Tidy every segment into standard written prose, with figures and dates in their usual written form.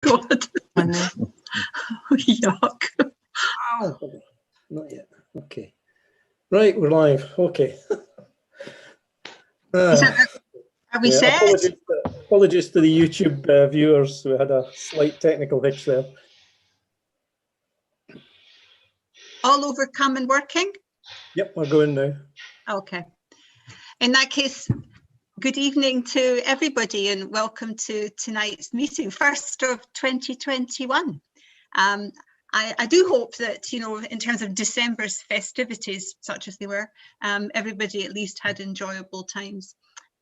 God. Yuck. Ow. Not yet. Okay. Right, we're live. Okay. Are we set? Apologies to the YouTube viewers. We had a slight technical hitch there. All overcome and working? Yep, we're going now. Okay. In that case, good evening to everybody and welcome to tonight's meeting, first of 2021. I do hope that, in terms of December's festivities, such as they were, everybody at least had enjoyable times.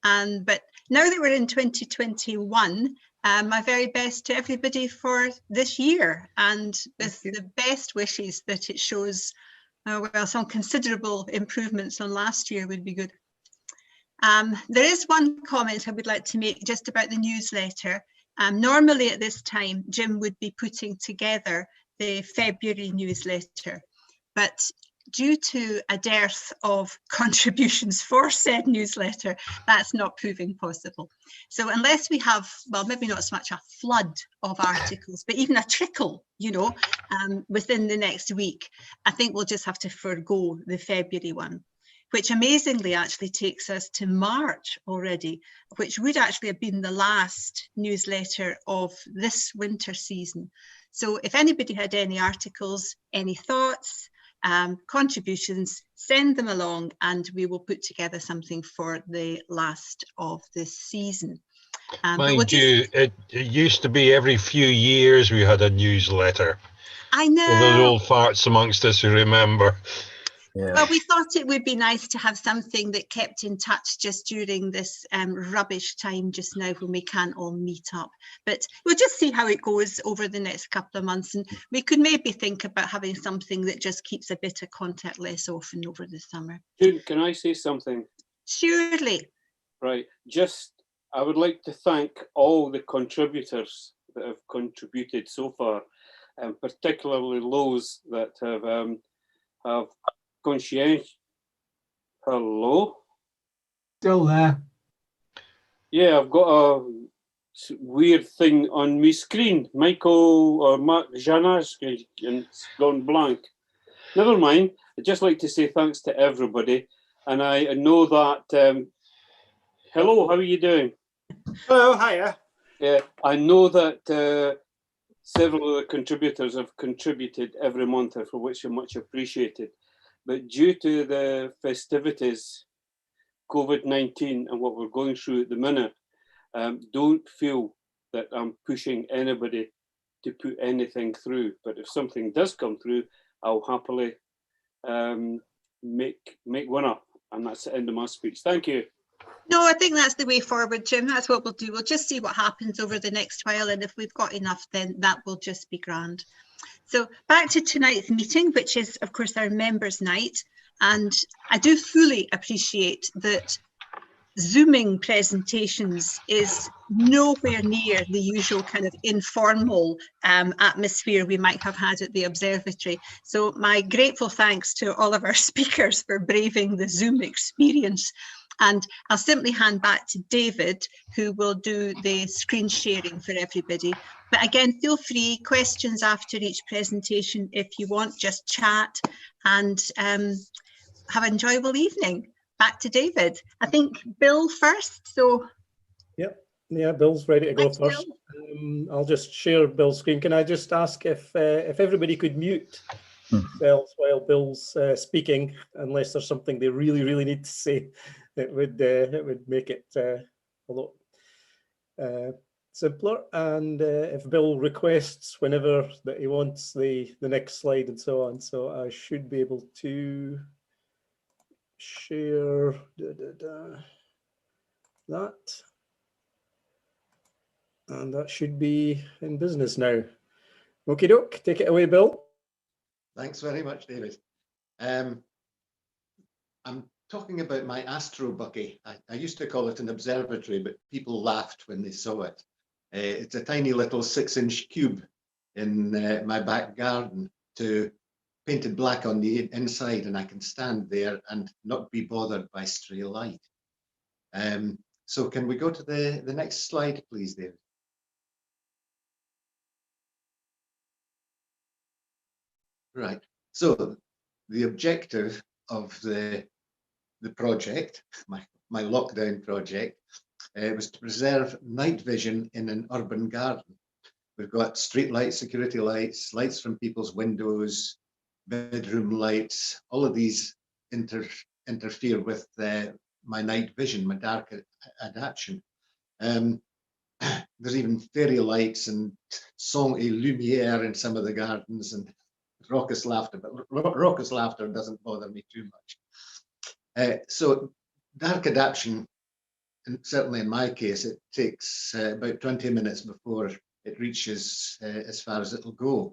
But now that we're in 2021, my very best to everybody for this year, and with the best wishes that it shows, some considerable improvements on last year would be good. There is one comment I would like to make just about the newsletter. Normally at this time, Jim would be putting together the February newsletter, but due to a dearth of contributions for said newsletter, that's not proving possible. So unless we have, well, maybe not so much a flood of articles, but even a trickle, within the next week, I think we'll just have to forego the February one, which amazingly actually takes us to March already, which would actually have been the last newsletter of this winter season. So if anybody had any articles, any thoughts, contributions, send them along and we will put together something for the last of this season. Mind you, it used to be every few years we had a newsletter. I know. For those old farts amongst us who remember. Yeah. Well, we thought it would be nice to have something that kept in touch just during this rubbish time just now when we can't all meet up. But we'll just see how it goes over the next couple of months. And we could maybe think about having something that just keeps a bit of contact less often over the summer. June, can I say something? Surely. Right. I would like to thank all the contributors that have contributed so far, and particularly those that have conscientious. Hello? Still there. Yeah, I've got a weird thing on my screen. Michael or Mark Janas, and it's gone blank. Never mind. I'd just like to say thanks to everybody. And I know that... hello, how are you doing? Hello, hiya. Yeah, I know that several of the contributors have contributed every month, for which I'm much appreciated. But due to the festivities, COVID-19 and what we're going through at the minute, don't feel that I'm pushing anybody to put anything through. But if something does come through, I'll happily make one up. And that's the end of my speech. Thank you. No, I think that's the way forward, Jim. That's what we'll do. We'll just see what happens over the next while. And if we've got enough, then that will just be grand. So back to tonight's meeting, which is, of course, our members' night. And I do fully appreciate that Zooming presentations is nowhere near the usual kind of informal atmosphere we might have had at the observatory. So my grateful thanks to all of our speakers for braving the Zoom experience. And I'll simply hand back to David, who will do the screen sharing for everybody. But again, feel free, questions after each presentation if you want, just chat and have an enjoyable evening. Back to David. I think Bill first, so. Yep, yeah, Bill's ready to go first. I'll just share Bill's screen. Can I just ask if everybody could mute themselves while Bill's speaking, unless there's something they really, really need to say. It would make it a lot simpler. And if Bill requests whenever that he wants the next slide and so on, so I should be able to share that, and that should be in business now. Okie doke, take it away, Bill. Thanks very much, David. I'm talking about my Astro Buggy. I used to call it an observatory, but people laughed when they saw it. It's a tiny little 6-inch cube in my back garden, painted black on the inside, and I can stand there and not be bothered by stray light. So can we go to the next slide, please, David? Right. So the objective of the project, my lockdown project, was to preserve night vision in an urban garden. We've got street lights, security lights, lights from people's windows, bedroom lights. All of these interfere with my night vision, my dark adaptation. There's even fairy lights and son et lumière in some of the gardens and raucous laughter, but raucous laughter doesn't bother me too much. So dark adaptation, and certainly in my case, it takes about 20 minutes before it reaches as far as it'll go.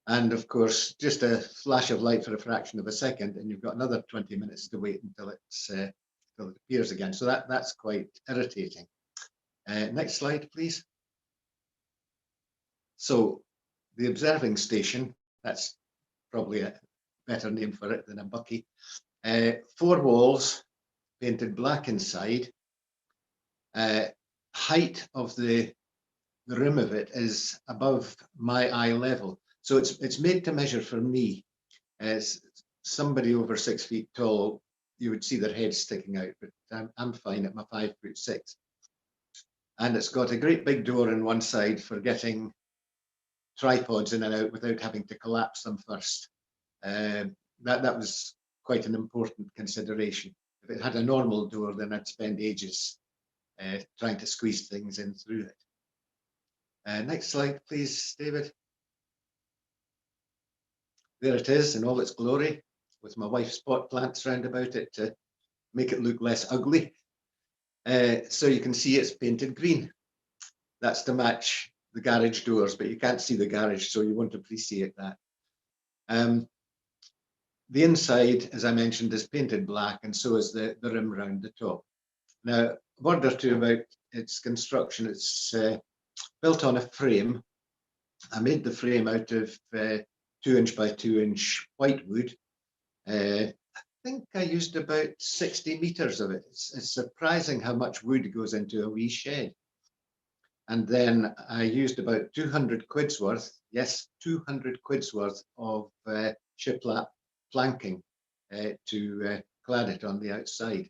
And of course, just a flash of light for a fraction of a second, and you've got another 20 minutes to wait until it appears again. So that's quite irritating. Next slide, please. So the observing station, that's probably a better name for it than a bucky. 4 walls, painted black inside. Height of the rim of it is above my eye level. So it's made to measure for me. As somebody over 6 feet tall, you would see their head sticking out, but I'm fine at my 5'6". And it's got a great big door on one side for getting tripods in and out without having to collapse them first. That was quite an important consideration. If it had a normal door, then I'd spend ages trying to squeeze things in through it. Next slide, please, David. There it is in all its glory, with my wife's pot plants round about it to make it look less ugly. So you can see it's painted green. That's to match the garage doors, but you can't see the garage, so you won't appreciate that. The inside, as I mentioned, is painted black, and so is the rim round the top. Now, a word or two about its construction. It's built on a frame. I made the frame out of 2-inch by 2-inch whitewood. I think I used about 60 meters of it. It's surprising how much wood goes into a wee shed. And then I used about 200 quid's worth, yes, 200 quid's worth of shiplap planking to clad it on the outside.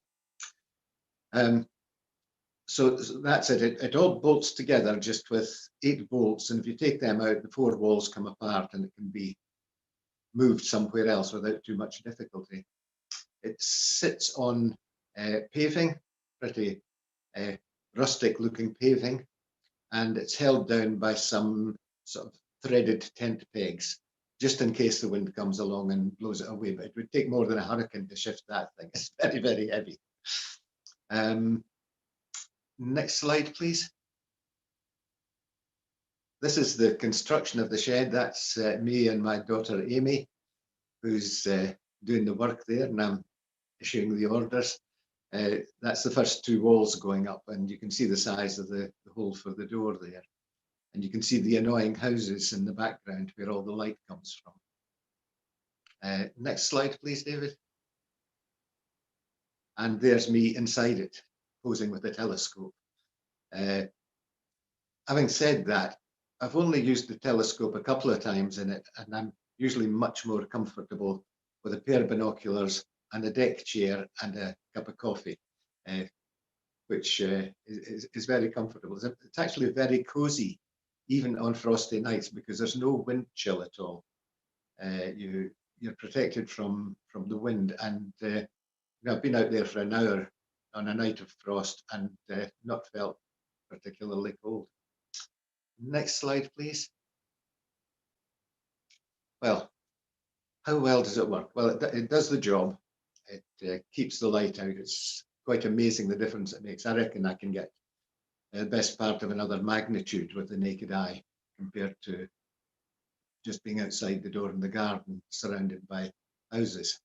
So that's it. It all bolts together just with 8 bolts, and if you take them out, the 4 walls come apart and it can be moved somewhere else without too much difficulty. It sits on paving, pretty rustic looking paving, and it's held down by some sort of threaded tent pegs, just in case the wind comes along and blows it away. But it would take more than a hurricane to shift that thing. It's very, very heavy. Next slide, please. This is the construction of the shed. That's me and my daughter Amy, who's doing the work there, and I'm issuing the orders. That's the first 2 walls going up, and you can see the size of the hole for the door there. And you can see the annoying houses in the background where all the light comes from. Next slide, please, David. And there's me inside it, posing with a telescope. Having said that, I've only used the telescope a couple of times in it, and I'm usually much more comfortable with a pair of binoculars and a deck chair and a cup of coffee, which is very comfortable. It's actually very cozy, even on frosty nights, because there's no wind chill at all. You're protected from the wind, and I've been out there for an hour on a night of frost and not felt particularly cold. Next slide, please. Well, how well does it work? Well, it does the job. It keeps the light out. It's quite amazing the difference it makes. I reckon I can get the best part of another magnitude with the naked eye compared to just being outside the door in the garden surrounded by houses.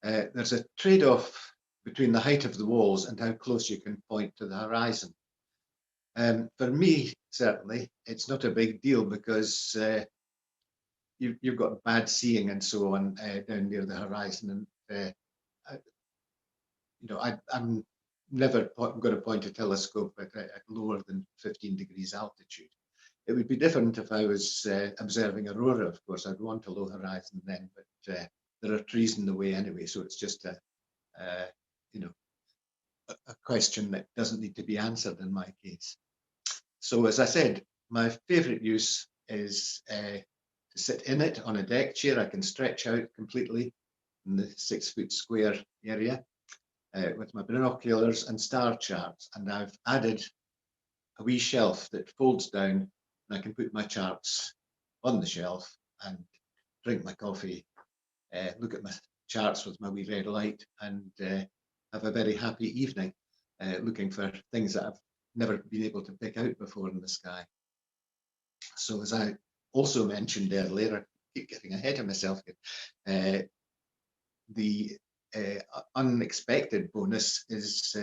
There's a trade-off between the height of the walls and how close you can point to the horizon. For me, certainly, it's not a big deal because you've got bad seeing and so on down near the horizon, and I'm never going to point a telescope at lower than 15 degrees altitude. It would be different if I was observing aurora, of course. I'd want a low horizon then, but there are trees in the way anyway, so it's just a question that doesn't need to be answered in my case. So as I said, my favourite use is to sit in it on a deck chair. I can stretch out completely in the 6 foot square area with my binoculars and star charts. And I've added a wee shelf that folds down, and I can put my charts on the shelf and drink my coffee, look at my charts with my wee red light, and have a very happy evening looking for things that I've never been able to pick out before in the sky. So as I also mentioned earlier, I keep getting ahead of myself here, the unexpected bonus is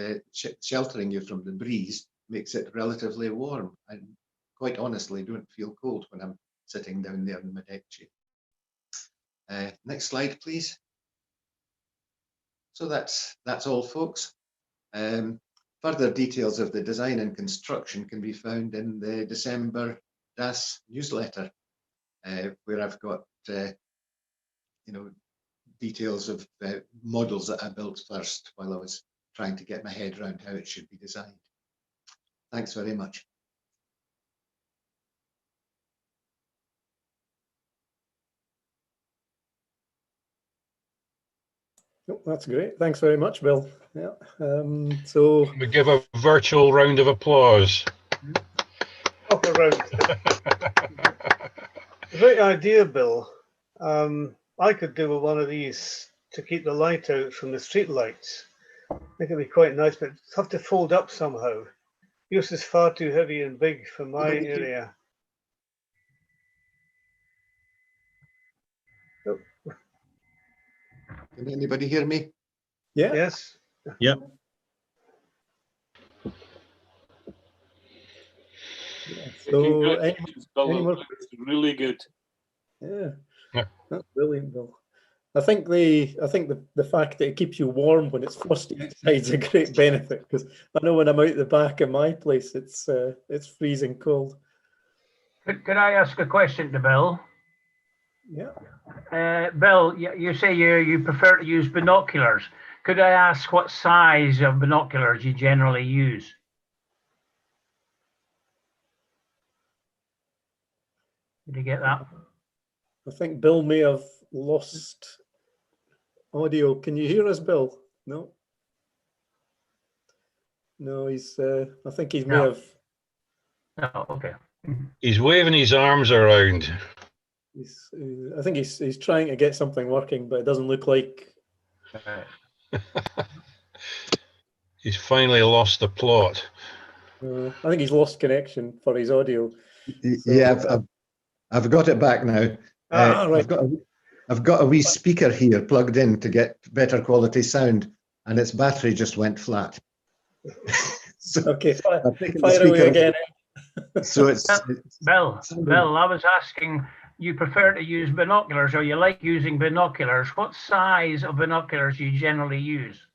sheltering you from the breeze makes it relatively warm. I quite honestly don't feel cold when I'm sitting down there in my deck chair. Next slide, please. So that's all, folks. Further details of the design and construction can be found in the December DAS newsletter, where I've got details of models that I built first while I was trying to get my head around how it should be designed. Thanks very much. Oh, that's great. Thanks very much, Bill. Yeah. So we give a virtual round of applause. Proper round. Great idea, Bill. I could do one of these to keep the light out from the street lights. I think it'd be quite nice, but it's have to fold up somehow. Yours is far too heavy and big for my area. Oh. Can anybody hear me? yeah. Yes. Yep. So any more? Really good. Yeah, that's brilliant, Bill. I think the fact that it keeps you warm when it's frosty outside is a great benefit, because I know when I'm out the back of my place, it's freezing cold. Could I ask a question to Bill? Yeah. Bill, you say you prefer to use binoculars. Could I ask what size of binoculars you generally use? Did you get that? I think Bill may have lost audio. Can you hear us, Bill? No. No, he's. I think he may have. Oh, okay. He's waving his arms around. I think he's trying to get something working, but it doesn't look like. He's finally lost the plot. I think he's lost connection for his audio. So, yeah, I've got it back now. Right. I've got a wee speaker here plugged in to get better quality sound, and its battery just went flat. So, okay, fire away again. So it's Bill, I was asking, you prefer to use binoculars, or you like using binoculars? What size of binoculars do you generally use?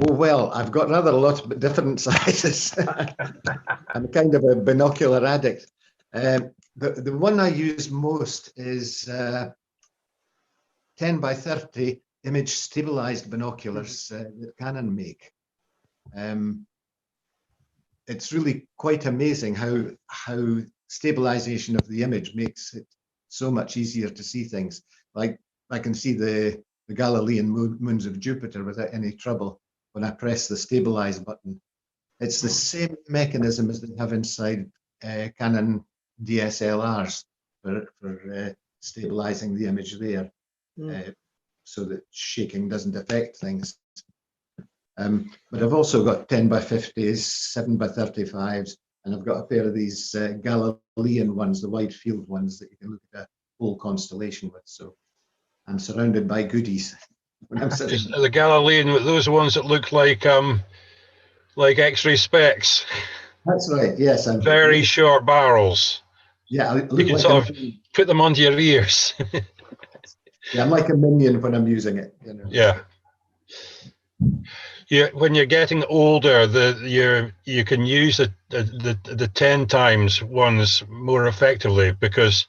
Oh, well, I've got rather a lot of different sizes. I'm kind of a binocular addict. The one I use most is 10 by 30 image stabilized binoculars that Canon make. It's really quite amazing how stabilization of the image makes it so much easier to see things. Like I can see the Galilean moons of Jupiter without any trouble when I press the stabilize button. It's the same mechanism as they have inside Canon DSLRs for stabilizing the image there, so that shaking doesn't affect things. But I've also got 10 by 50s, 7 by 35s, and I've got a pair of these Galilean ones, the wide field ones that you can look at a whole constellation with. So I'm surrounded by goodies when I'm sitting. The Galilean, those ones that look like X-ray specs. That's right. Yes, I'm very short barrels. Yeah, you can sort of put them onto your ears. Yeah, I'm like a minion when I'm using it. You know. Yeah. When you're getting older, you can use the 10 times ones more effectively, because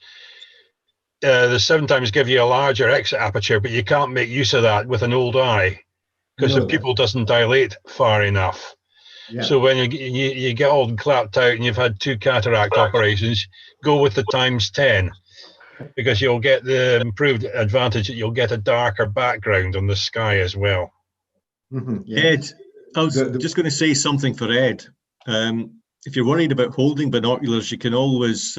the 7 times give you a larger exit aperture, but you can't make use of that with an old eye because the pupil doesn't dilate far enough. Yeah. So when you get old and clapped out and you've had 2 cataract operations, go with the times 10, because you'll get the improved advantage that you'll get a darker background on the sky as well. Yes. Ed, I was just going to say something for Ed. If you're worried about holding binoculars, you can always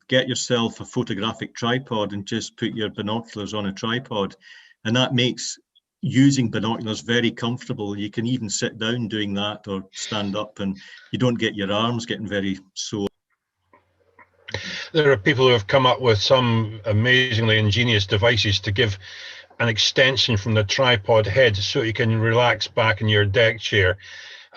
get yourself a photographic tripod and just put your binoculars on a tripod. And that makes using binoculars very comfortable. You can even sit down doing that or stand up, and you don't get your arms getting very sore. There are people who have come up with some amazingly ingenious devices to give an extension from the tripod head so you can relax back in your deck chair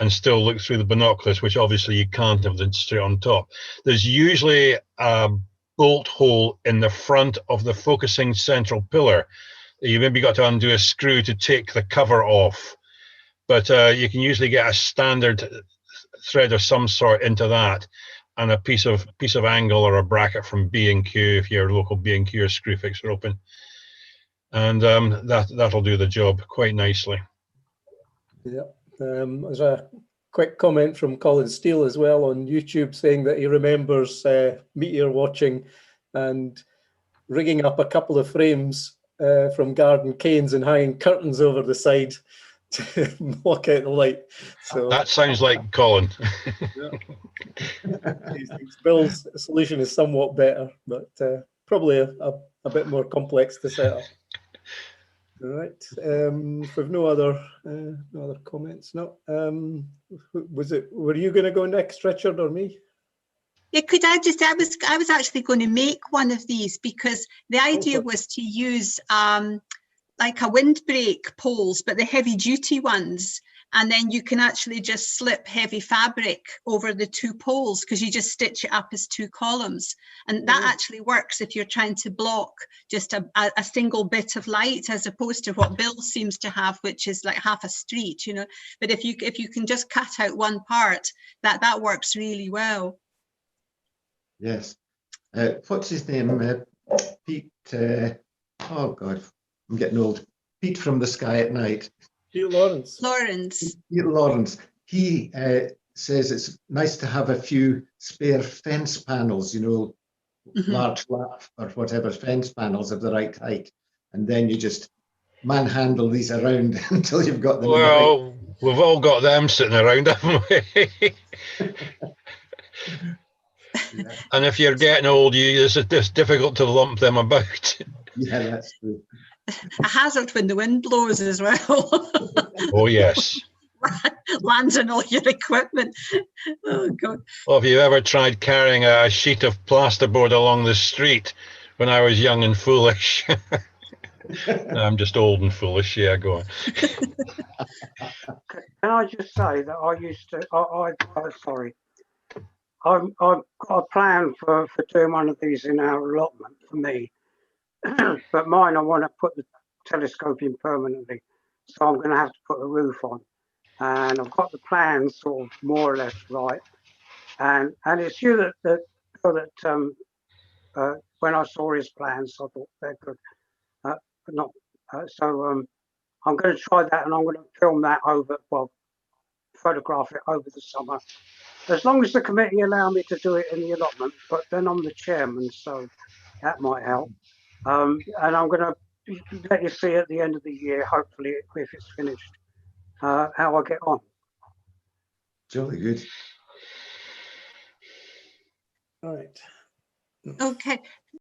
and still look through the binoculars, which obviously you can't have them straight on top. There's usually a bolt hole in the front of the focusing central pillar. You maybe got to undo a screw to take the cover off, but you can usually get a standard thread of some sort into that, and a piece of angle or a bracket from B&Q if your local B&Q or Screwfix are open, and that'll do the job quite nicely. Yeah, there's a quick comment from Colin Steele as well on YouTube saying that he remembers meteor watching and rigging up a couple of frames from garden canes and hanging curtains over the side to block out the light. So that sounds like Colin. Bill's solution is somewhat better, but probably a bit more complex to set up. All right. We've no other comments. No. Were you going to go next, Richard, or me? Yeah, I was actually going to make one of these, because the idea was to use like a windbreak poles, but the heavy duty ones. And then you can actually just slip heavy fabric over the 2 poles, because you just stitch it up as 2 columns. And that actually works if you're trying to block just a single bit of light, as opposed to what Bill seems to have, which is like half a street, you know. But if you can just cut out one part, that works really well. Yes. What's his name? Pete. Oh God, I'm getting old. Pete from the Sky at Night. Pete Lawrence. Pete Lawrence. He says it's nice to have a few spare fence panels, you know, large flat or whatever fence panels of the right height, and then you just manhandle these around until you've got them. Well, we've all got them sitting around, haven't we? Yeah. And if you're getting old, it's difficult to lump them about. Yeah, that's true. A hazard when the wind blows as well. Oh yes. Lands on all your equipment. Oh God. Well, have you ever tried carrying a sheet of plasterboard along the street when I was young and foolish? No, I'm just old and foolish. Yeah, go on. Can I just say that I used to, sorry, I've got a plan for doing one of these in our allotment for me. But mine, I want to put the telescope in permanently. So I'm going to have to put a roof on. And I've got the plans sort of more or less right. And it's you that when I saw his plans, I thought they're good. But not, I'm going to try that, and I'm going to film that photograph it over the summer. As long as the committee allow me to do it in the allotment, but then I'm the chairman, so that might help. And I'm going to let you see at the end of the year, hopefully, if it's finished, how I get on. Jolly good. All right. Okay.